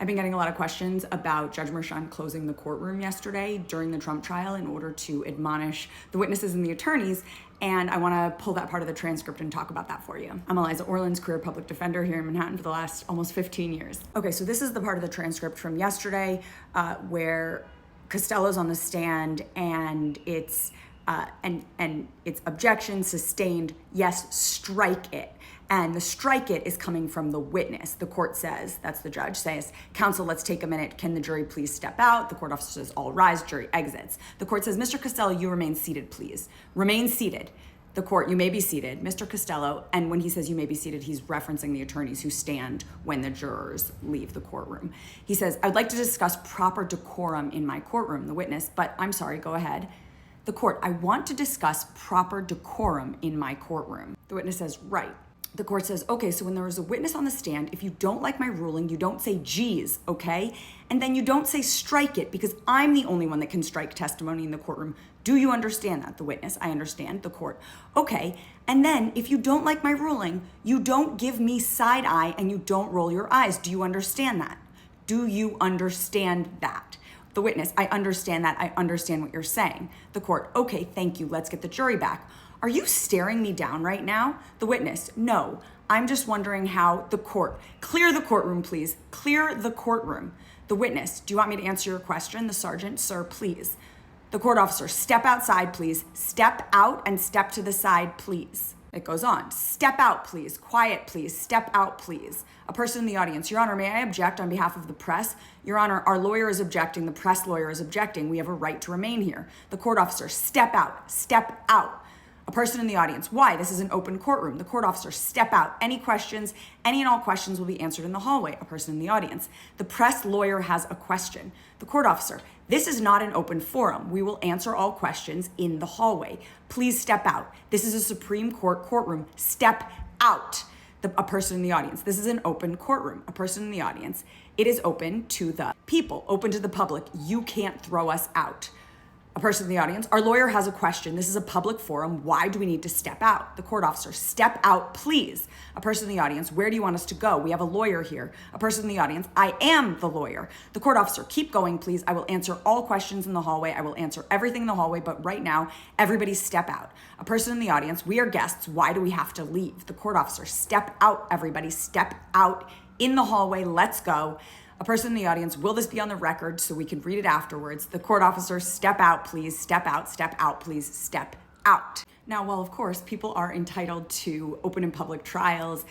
I've been getting a lot of questions about Judge Merchan closing the courtroom yesterday during the Trump trial in order to admonish the witnesses and the attorneys, and I want to pull that part of the transcript and talk about that for you. I'm Eliza Orlins, career public defender here in Manhattan for the last almost 15 years. Okay, so this is the part of the transcript from yesterday where Costello's on the stand and it's objection sustained, yes, strike it. And the strike it is coming from the witness. The court says, that's the judge, says, counsel, let's take a minute. Can the jury please step out? The court officer says, all rise, jury exits. The court says, Mr. Costello, you remain seated, please. Remain seated. The court, you may be seated. Mr. Costello, and when he says you may be seated, he's referencing the attorneys who stand when the jurors leave the courtroom. He says, I'd like to discuss proper decorum in my courtroom, the witness, but I'm sorry, go ahead. The court, I want to discuss proper decorum in my courtroom. The witness says, right. The court says, okay, so when there is a witness on the stand, if you don't like my ruling, you don't say geez, okay? And then you don't say strike it because I'm the only one that can strike testimony in the courtroom. Do you understand that? The witness, I understand. The court, okay. And then if you don't like my ruling, you don't give me side eye and you don't roll your eyes. Do you understand that? Do you understand that? The witness, I understand that. I understand what you're saying. The court, okay, thank you. Let's get the jury back. Are you staring me down right now? The witness, no. I'm just wondering how. The court, clear the courtroom, please. Clear the courtroom. The witness, do you want me to answer your question? The sergeant, sir, please. The court officer, step outside, please. Step out and step to the side, please. It goes on. Step out, please. Quiet, please. Step out, please. A person in the audience, Your Honor, may I object on behalf of the press? Your Honor, our lawyer is objecting. The press lawyer is objecting. We have a right to remain here. The court officer, step out. Step out. A person in the audience, why? This is an open courtroom. The court officer, step out. Any questions? Any and all questions will be answered in the hallway. A person in the audience. The press lawyer has a question. The court officer, this is not an open forum. We will answer all questions in the hallway. Please step out. This is a Supreme Court courtroom. Step out. A person in the audience. This is an open courtroom. A person in the audience. It is open to the people, open to the public. You can't throw us out. A person in the audience, our lawyer has a question. This is a public forum. Why do we need to step out? The court officer, step out, please. A person in the audience, where do you want us to go? We have a lawyer here. A person in the audience, I am the lawyer. The court officer, keep going, please. I will answer all questions in the hallway. I will answer everything in the hallway, but right now, everybody step out. A person in the audience, we are guests. Why do we have to leave? The court officer, step out, everybody. Step out in the hallway. Let's go. A person in the audience, will this be on the record so we can read it afterwards? The court officer, step out, please. Step out, please. Step out. Now, while of course people are entitled to open and public trials,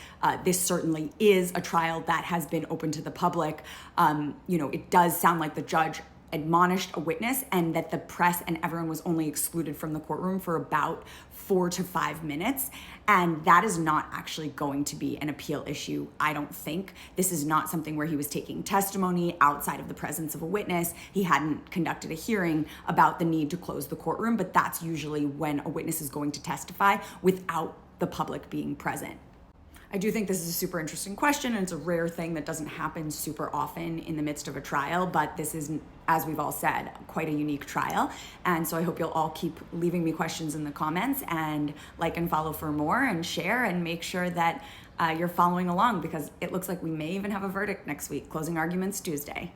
this certainly is a trial that has been open to the public. It does sound like the judge admonished a witness and that the press and everyone was only excluded from the courtroom for about 4 to 5 minutes. And that is not actually going to be an appeal issue, I don't think. This is not something where he was taking testimony outside of the presence of a witness. He hadn't conducted a hearing about the need to close the courtroom, but that's usually when a witness is going to testify without the public being present. I do think this is a super interesting question, and it's a rare thing that doesn't happen super often in the midst of a trial, but this is, as we've all said, quite a unique trial. And so I hope you'll all keep leaving me questions in the comments and like and follow for more and share and make sure that you're following along because it looks like we may even have a verdict next week, closing arguments Tuesday.